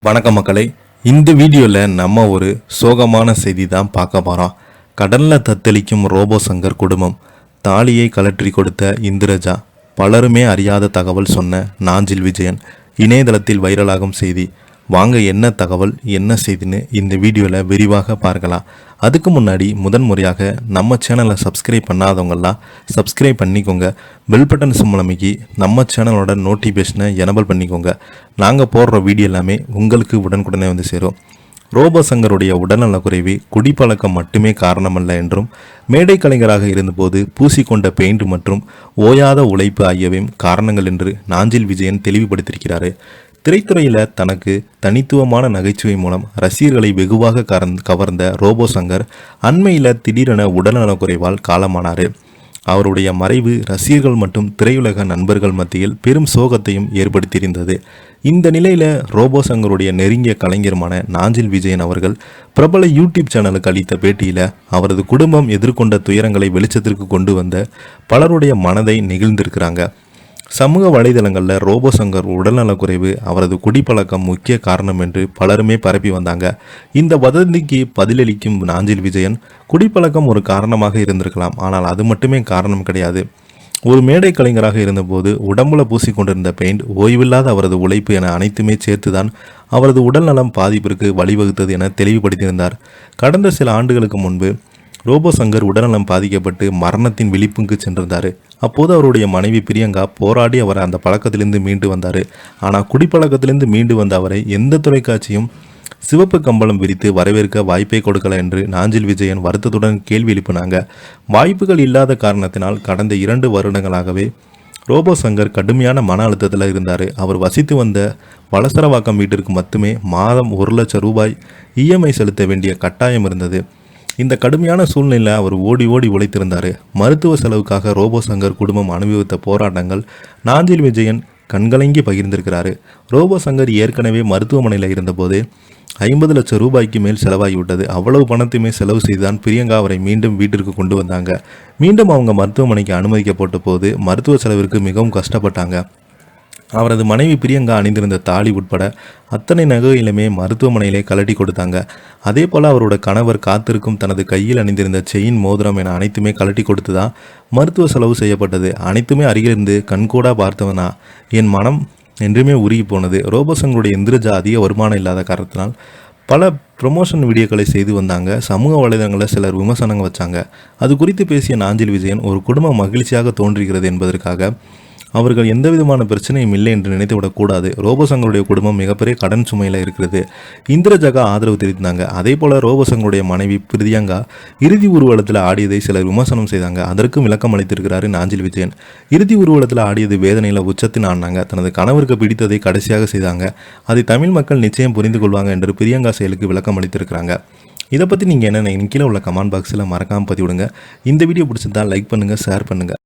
வணக்கம் மக்களே, இந்த வீடியோவில் நம்ம ஒரு சோகமான செய்தி தான் பார்க்க போகிறோம். கடலில் தத்தளிக்கும் ரோபோ சங்கர் குடும்பம், தாலியை கழற்றி கொடுத்த இந்திரஜா, பலருமே அறியாத தகவல் சொன்ன நாஞ்சில் விஜயன், இணையதளத்தில் வைரலாகும் செய்தி. வாங்க என்ன தகவல் என்ன செய்தின்னு இந்த வீடியோவில் விரிவாக பார்க்கலாம். அதுக்கு முன்னாடி முதன்முறையாக நம்ம சேனலை சப்ஸ்கிரைப் பண்ணாதவங்கெல்லாம் சப்ஸ்கிரைப் பண்ணிக்கோங்க. பெல் பட்டன் சிம்பல் அமைக்கி நம்ம சேனலோட நோட்டிஃபிகேஷனை எனபிள் பண்ணிக்கோங்க. நாங்கள் போடுற வீடியோ எல்லாமே உங்களுக்கு உடனுக்குடனே வந்து சேரும். ரோபோ சங்கருடைய உடல்நலக்குறைவு குடிப்பழக்கம் மட்டுமே காரணமல்ல என்றும், மேடை கலைஞராக இருந்தபோது பூசிக்கொண்ட பெயிண்ட் மற்றும் ஓயாத உழைப்பு ஆகியவையும் காரணங்கள் என்று நாஞ்சில் விஜயன் தெளிவுபடுத்தியிருக்கிறார். திரைத்துறையில் தனக்கு தனித்துவமான நகைச்சுவை மூலம் ரசிகர்களை வெகுவாக கவர்ந்த ரோபோ சங்கர் அண்மையில் திடீரென உடல்நலக்குறைவால் காலமானார். அவருடைய மறைவு ரசிகர்கள் மற்றும் திரையுலக நண்பர்கள் மத்தியில் பெரும் சோகத்தையும் ஏற்படுத்தியிருந்தது. இந்த நிலையில் ரோபோ சங்கருடைய நெருங்கிய கலைஞருமான நாஞ்சில் விஜயன் அவர்கள் பிரபல யூடியூப் சேனலுக்கு அளித்த பேட்டியில் அவரது குடும்பம் எதிர்கொண்ட துயரங்களை வெளிச்சத்திற்கு கொண்டு வந்த பலருடைய மனதை நெகிழ்ந்திருக்கிறாங்க. சமூக வலைதளங்களில் ரோபோ சங்கர் உடல்நலக்குறைவு அவரது குடிப்பழக்கம் முக்கிய காரணம் என்று பலருமே பரப்பி வந்தாங்க. இந்த வதந்திக்கு பதிலளிக்கும் நாஞ்சில் விஜயன், குடிப்பழக்கம் ஒரு காரணமாக இருந்திருக்கலாம், ஆனால் அது மட்டுமே காரணம் கிடையாது. ஒரு மேடை கலைஞராக இருந்தபோது உடம்புல பூசிக்கொண்டிருந்த பெயிண்ட், ஓய்வில்லாத அவரது உழைப்பு என அனைத்துமே சேர்த்துதான் அவரது உடல்நலம் பாதிப்பிற்கு வழிவகுத்தது என தெளிவுபடுத்தியிருந்தார். கடந்த சில ஆண்டுகளுக்கு முன்பு ரோபோ சங்கர் உடல்நலம் பாதிக்கப்பட்டு மரணத்தின் விழிப்புக்கு சென்றிருந்தார். அப்போது அவருடைய மனைவி பிரியங்கா போராடி அவரை அந்த பழக்கத்திலிருந்து மீண்டு வந்தார். ஆனால் குடிப்பழக்கத்திலிருந்து மீண்டு வந்த அவரை எந்த தொலைக்காட்சியும் சிவப்பு கம்பளம் விரித்து வரவேற்க வாய்ப்பை கொடுக்கல என்று நாஞ்சில் விஜயன் வருத்தத்துடன் கேள்வி எழுப்பினாங்க. வாய்ப்புகள் இல்லாத காரணத்தினால் கடந்த 2 வருடங்களாகவே ரோபோ சங்கர் கடுமையான மன அழுத்தத்தில் இருந்தார். அவர் வசித்து வந்த வலசரவாக்கம் வீட்டிற்கு மட்டுமே மாதம் 1 லட்சம் ரூபாய் இஎம்ஐ செலுத்த வேண்டிய கட்டாயம் இருந்தது. இந்த கடுமையான சூழ்நிலையில் அவர் ஓடி உழைத்திருந்தார். மருத்துவ செலவுக்காக ரோபோ சங்கர் குடும்பம் அனுபவித்த போராட்டங்கள் நாஞ்சில் விஜயன் கண்கலங்கி பகிர்ந்திருக்கிறாரு. ரோபோ சங்கர் ஏற்கனவே மருத்துவமனையில் இருந்தபோது 50 லட்சம் ரூபாய்க்கு மேல் செலவாகிவிட்டது. அவ்வளவு பணத்தையுமே செலவு செய்துதான் பிரியங்கா அவரை மீண்டும் வீட்டிற்கு கொண்டு வந்தாங்க. மீண்டும் அவங்க மருத்துவமனைக்கு அனுமதிக்கப்பட்ட போது மருத்துவ செலவிற்கு மிகவும் கஷ்டப்பட்டாங்க. அவரது மனைவி பிரியங்கா அணிந்திருந்த தாலி உட்பட அத்தனை நகையிலுமே மருத்துவமனையிலே கலட்டி கொடுத்தாங்க. அதே போல் அவரோட கணவர் காத்திருக்கும் தனது கையில் அணிந்திருந்த செயின், மோதிரம் என அனைத்துமே கலட்டி கொடுத்து தான் மருத்துவ செலவு செய்யப்பட்டது. அனைத்துமே அருகிலிருந்து கண்கூடா பார்த்தவனா என் மனம் என்றுமே உருகி போனது. ரோபோ சங்கருடைய இந்திரஜா அதிக வருமானம் இல்லாத காரணத்தினால் பல ப்ரொமோஷன் வீடியோக்களை செய்து வந்தாங்க. சமூக வலைதளங்களில் சிலர் விமர்சனங்கள் வச்சாங்க. அது குறித்து பேசிய நாஞ்சில் விஜயன், ஒரு குடும்பம் மகிழ்ச்சியாக தோன்றுகிறது என்பதற்காக அவர்கள் எந்த விதமான பிரச்சனையும் இல்லை என்று நினைத்துவிடக்கூடாது. ரோபோ சங்கருடைய குடும்பம் மிகப்பெரிய கடன் சுமையில் இருக்கிறது. இந்திரஜாகா ஆதரவு தெரிவித்தாங்க. அதே போல் ரோபோ சங்கருடைய மனைவி பிரியங்கா இறுதி ஊர்வலத்தில் ஆடியதை சிலர் விமர்சனம் செய்தாங்க. அதற்கும் விளக்கம் அளித்திருக்கிறாரு நாஞ்சில் விஜயன். இறுதி ஊர்வலத்தில் ஆடியது வேதனையில் உச்சத்தின் ஆடினாங்க. தனது கணவருக்கு பிடித்ததை கடைசியாக செய்தாங்க. அதை தமிழ் மக்கள் நிச்சயம் புரிந்து கொள்வாங்க என்று பிரியங்கா செயலுக்கு விளக்கம் அளித்திருக்கிறாங்க. இதை பற்றி நீங்கள் என்ன கீழே உள்ள கமெண்ட் பாக்ஸில் மறக்காமல் பதிவிடுங்க. இந்த வீடியோ பிடிச்சிருந்தா லைக் பண்ணுங்கள், ஷேர் பண்ணுங்கள்.